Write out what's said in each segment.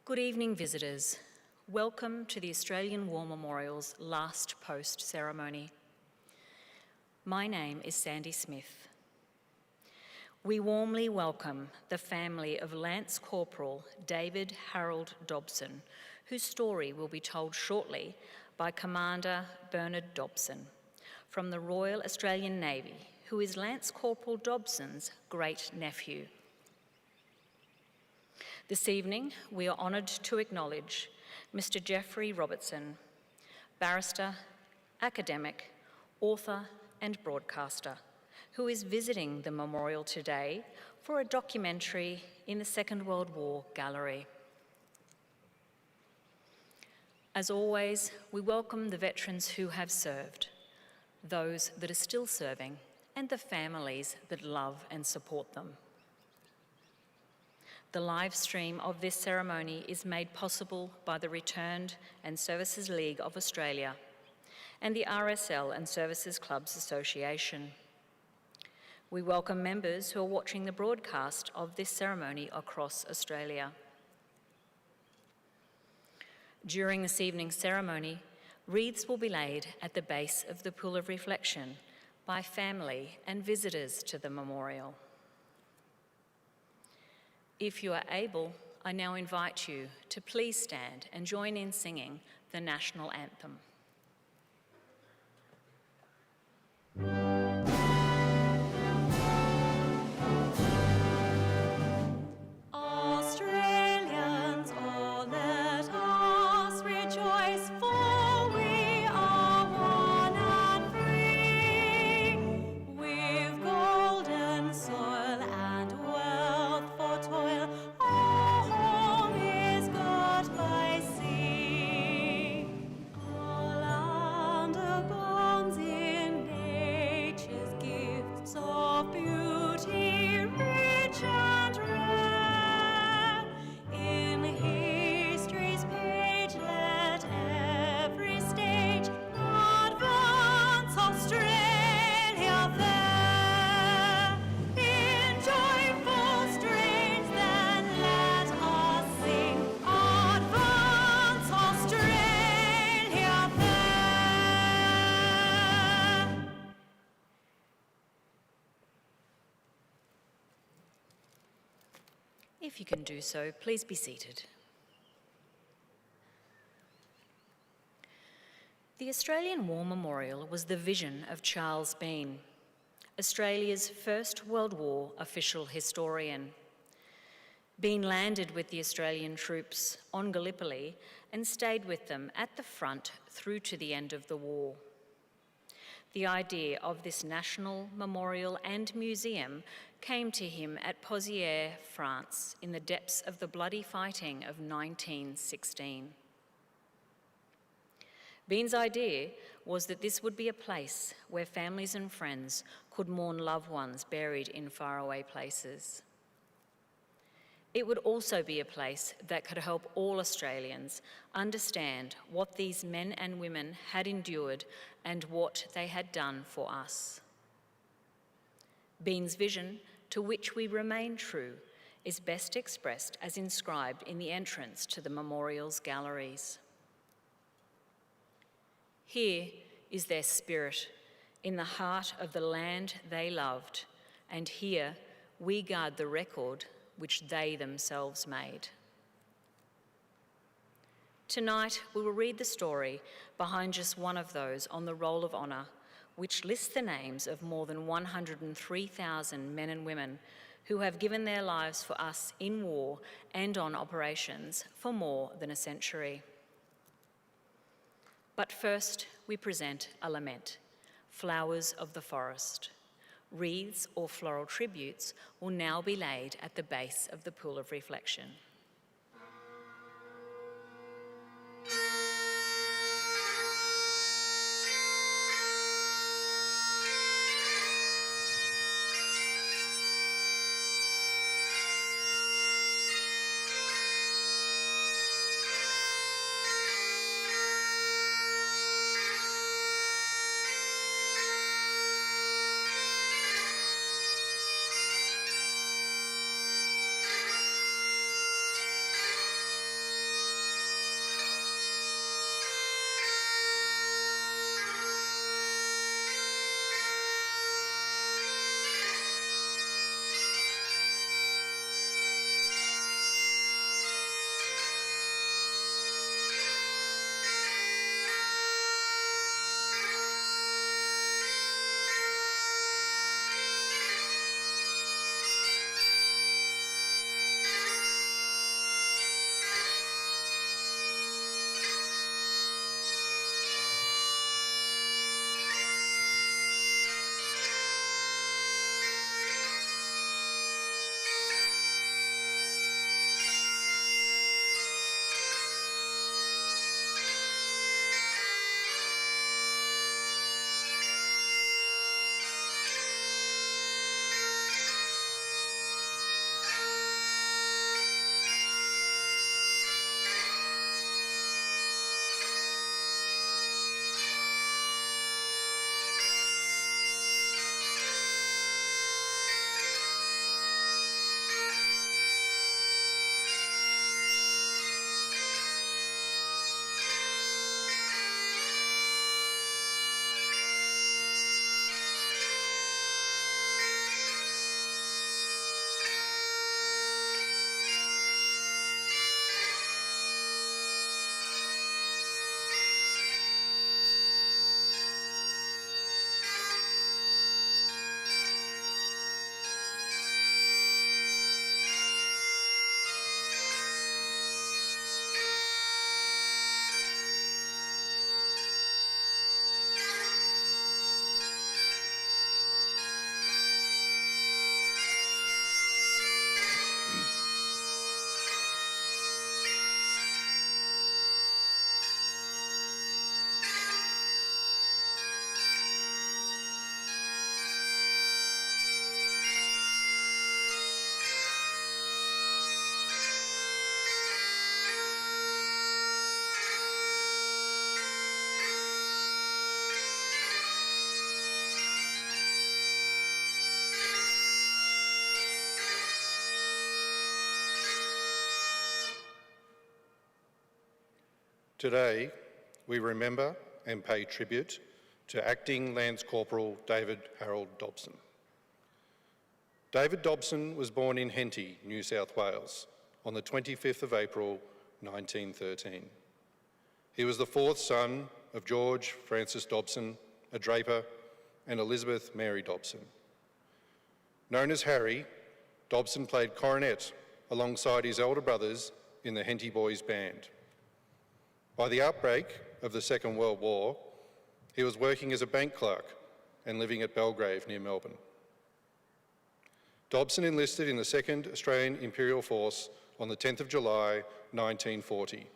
Good evening, visitors. Welcome to the Australian War Memorial's last post ceremony. My name is Sandy Smith. We warmly welcome the family of Lance Corporal David Harold Dobson, whose story will be told shortly by Commander Bernard Dobson from the Royal Australian Navy, who is Lance Corporal Dobson's great-nephew. This evening, we are honoured to acknowledge Mr. Geoffrey Robertson, barrister, academic, author and broadcaster, who is visiting the memorial today for a documentary in the Second World War Gallery. As always, we welcome the veterans who have served, those that are still serving, and the families that love and support them. The live stream of this ceremony is made possible by the Returned and Services League of Australia and the RSL and Services Clubs Association. We welcome members who are watching the broadcast of this ceremony across Australia. During this evening's ceremony, wreaths will be laid at the base of the Pool of Reflection by family and visitors to the memorial. If you are able, I now invite you to please stand and join in singing the national anthem. Australians, oh, let us rejoice, for we are one and free. We've golden soil and wealth for toil, our home is got by sea. Our land abounds in nature's gifts of beauty, rich and rare. In history's page let every stage advance Australia fair. In joyful strains then let us sing, advance Australia fair. If you can do so, please be seated. The Australian War Memorial was the vision of Charles Bean, Australia's First World War official historian. Bean landed with the Australian troops on Gallipoli and stayed with them at the front through to the end of the war. The idea of this national memorial and museum came to him at Pozières, France, in the depths of the bloody fighting of 1916. Bean's idea was that this would be a place where families and friends could mourn loved ones buried in faraway places. It would also be a place that could help all Australians understand what these men and women had endured and what they had done for us. Bean's vision, to which we remain true, is best expressed as inscribed in the entrance to the memorial's galleries. Here is their spirit, in the heart of the land they loved, and here we guard the record which they themselves made. Tonight, we will read the story behind just one of those on the Roll of Honour, which lists the names of more than 103,000 men and women who have given their lives for us in war and on operations for more than a century. But first, we present a lament, Flowers of the Forest. Wreaths or floral tributes will now be laid at the base of the Pool of Reflection. Today, we remember and pay tribute to Acting Lance Corporal David Harold Dobson. David Dobson was born in Henty, New South Wales, on the 25th of April, 1913. He was the fourth son of George Francis Dobson, a draper, and Elizabeth Mary Dobson. Known as Harry, Dobson played cornet alongside his elder brothers in the Henty Boys Band. By the outbreak of the Second World War, he was working as a bank clerk and living at Belgrave near Melbourne. Dobson enlisted in the 2nd Australian Imperial Force on the 10th of July 1940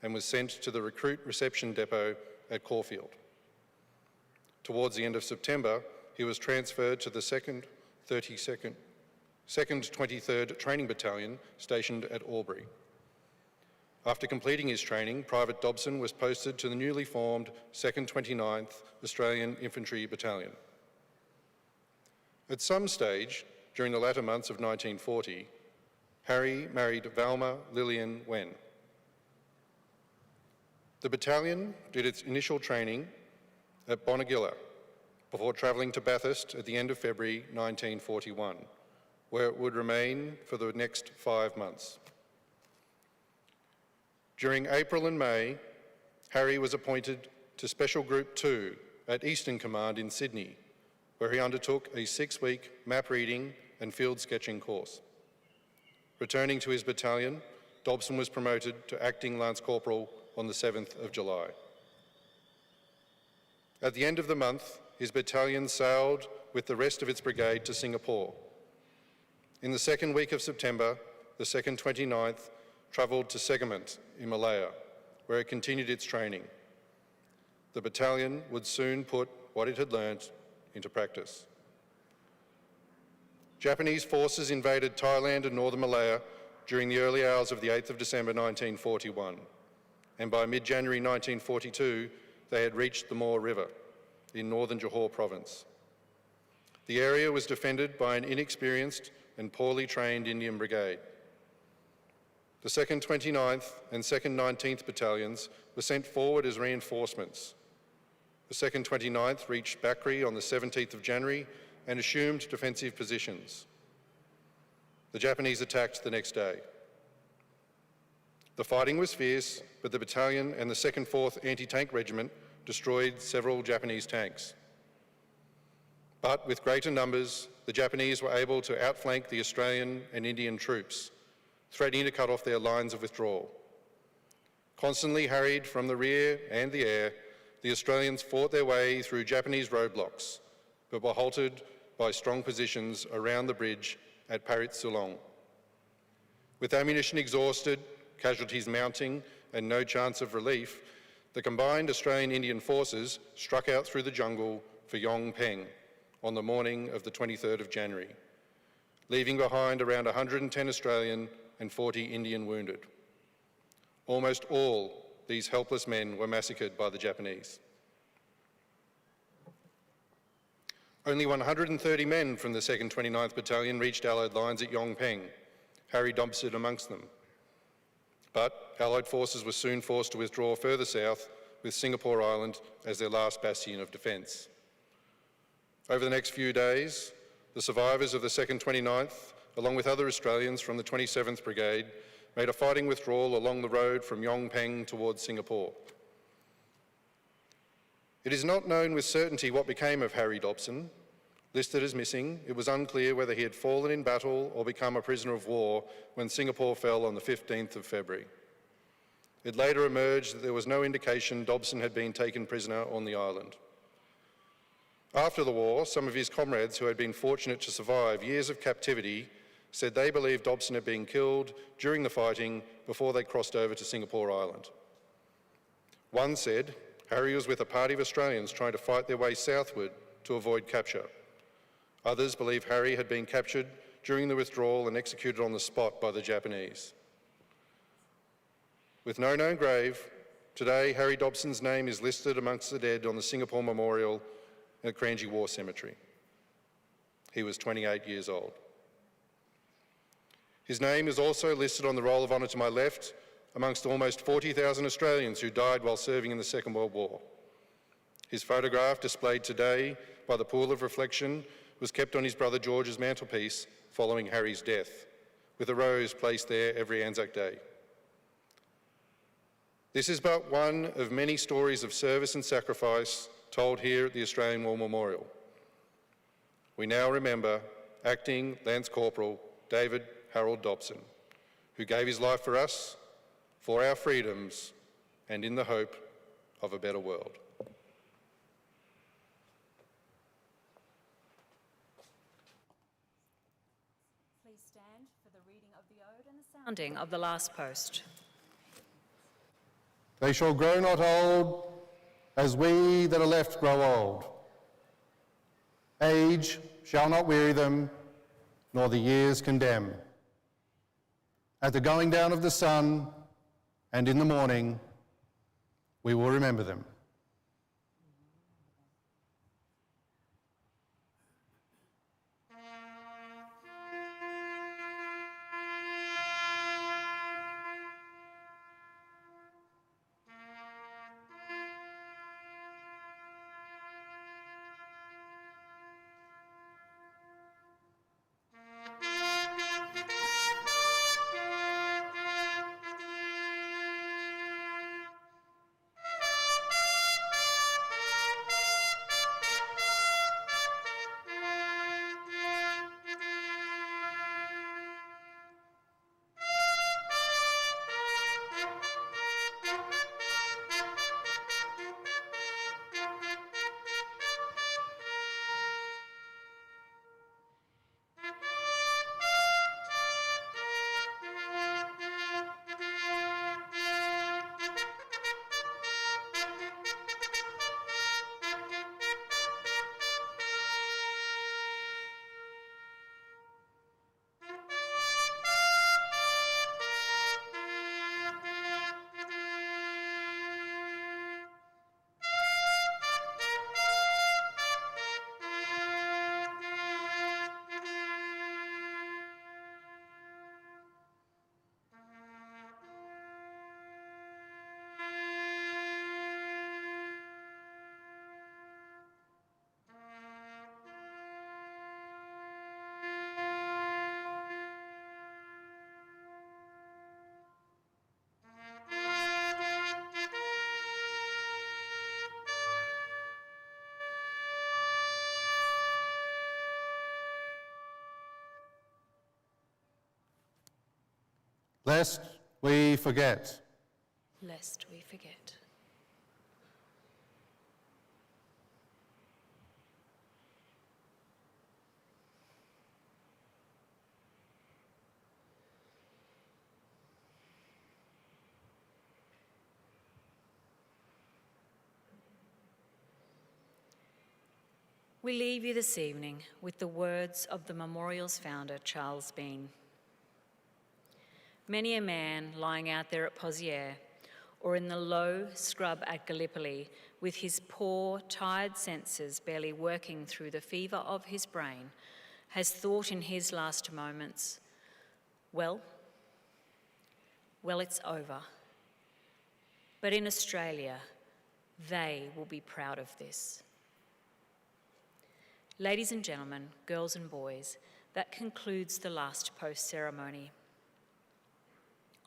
and was sent to the recruit reception depot at Caulfield. Towards the end of September, he was transferred to the 2nd 23rd Training Battalion stationed at Albury. After completing his training, Private Dobson was posted to the newly formed 2nd 29th Australian Infantry Battalion. At some stage during the latter months of 1940, Harry married Valma Lillian Wen. The battalion did its initial training at Bonegilla before travelling to Bathurst at the end of February 1941, where it would remain for the next 5 months. During April and May, Harry was appointed to Special Group 2 at Eastern Command in Sydney, where he undertook a 6-week map reading and field sketching course. Returning to his battalion, Dobson was promoted to Acting Lance Corporal on the 7th of July. At the end of the month, his battalion sailed with the rest of its brigade to Singapore. In the second week of September, the 2nd 29th travelled to Segament in Malaya, where it continued its training. The battalion would soon put what it had learnt into practice. Japanese forces invaded Thailand and northern Malaya during the early hours of the 8th of December 1941, and by mid-January 1942, they had reached the Moor River in northern Johor province. The area was defended by an inexperienced and poorly trained Indian brigade. The 2nd 29th and 2nd 19th battalions were sent forward as reinforcements. The 2nd 29th reached Bakri on the 17th of January and assumed defensive positions. The Japanese attacked the next day. The fighting was fierce, but the battalion and the 2nd 4th Anti-Tank Regiment destroyed several Japanese tanks. But with greater numbers, the Japanese were able to outflank the Australian and Indian troops, threatening to cut off their lines of withdrawal. Constantly harried from the rear and the air, the Australians fought their way through Japanese roadblocks, but were halted by strong positions around the bridge at Parit Silong. With ammunition exhausted, casualties mounting, and no chance of relief, the combined Australian-Indian forces struck out through the jungle for Yong Peng on the morning of the 23rd of January, leaving behind around 110 Australian and 40 Indian wounded. Almost all these helpless men were massacred by the Japanese. Only 130 men from the 2nd 29th Battalion reached Allied lines at Yong Peng, Harry Dobson amongst them. But Allied forces were soon forced to withdraw further south, with Singapore Island as their last bastion of defence. Over the next few days, the survivors of the 2nd 29th, along with other Australians from the 27th Brigade, made a fighting withdrawal along the road from Yong Peng towards Singapore. It is not known with certainty what became of Harry Dobson. Listed as missing, it was unclear whether he had fallen in battle or become a prisoner of war when Singapore fell on the 15th of February. It later emerged that there was no indication Dobson had been taken prisoner on the island. After the war, some of his comrades who had been fortunate to survive years of captivity said they believed Dobson had been killed during the fighting before they crossed over to Singapore Island. One said Harry was with a party of Australians trying to fight their way southward to avoid capture. Others believe Harry had been captured during the withdrawal and executed on the spot by the Japanese. With no known grave, today Harry Dobson's name is listed amongst the dead on the Singapore Memorial at Kranji War Cemetery. He was 28 years old. His name is also listed on the roll of honour to my left, amongst almost 40,000 Australians who died while serving in the Second World War. His photograph, displayed today by the Pool of Reflection, was kept on his brother George's mantelpiece following Harry's death, with a rose placed there every Anzac Day. This is but one of many stories of service and sacrifice told here at the Australian War Memorial. We now remember Acting Lance Corporal David Harold Dobson, who gave his life for us, for our freedoms, and in the hope of a better world. Please stand for the reading of the ode and the sounding of the last post. They shall grow not old as we that are left grow old. Age shall not weary them, nor the years condemn. At the going down of the sun and in the morning, we will remember them. Lest we forget. Lest we forget. We leave you this evening with the words of the memorial's founder, Charles Bean. Many a man lying out there at Pozières or in the low scrub at Gallipoli with his poor, tired senses barely working through the fever of his brain has thought in his last moments, well, it's over. But in Australia, they will be proud of this. Ladies and gentlemen, girls and boys, that concludes the last post ceremony.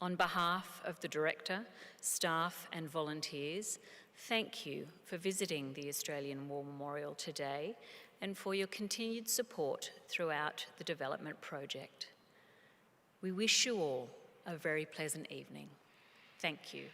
On behalf of the Director, staff and volunteers, thank you for visiting the Australian War Memorial today and for your continued support throughout the development project. We wish you all a very pleasant evening. Thank you.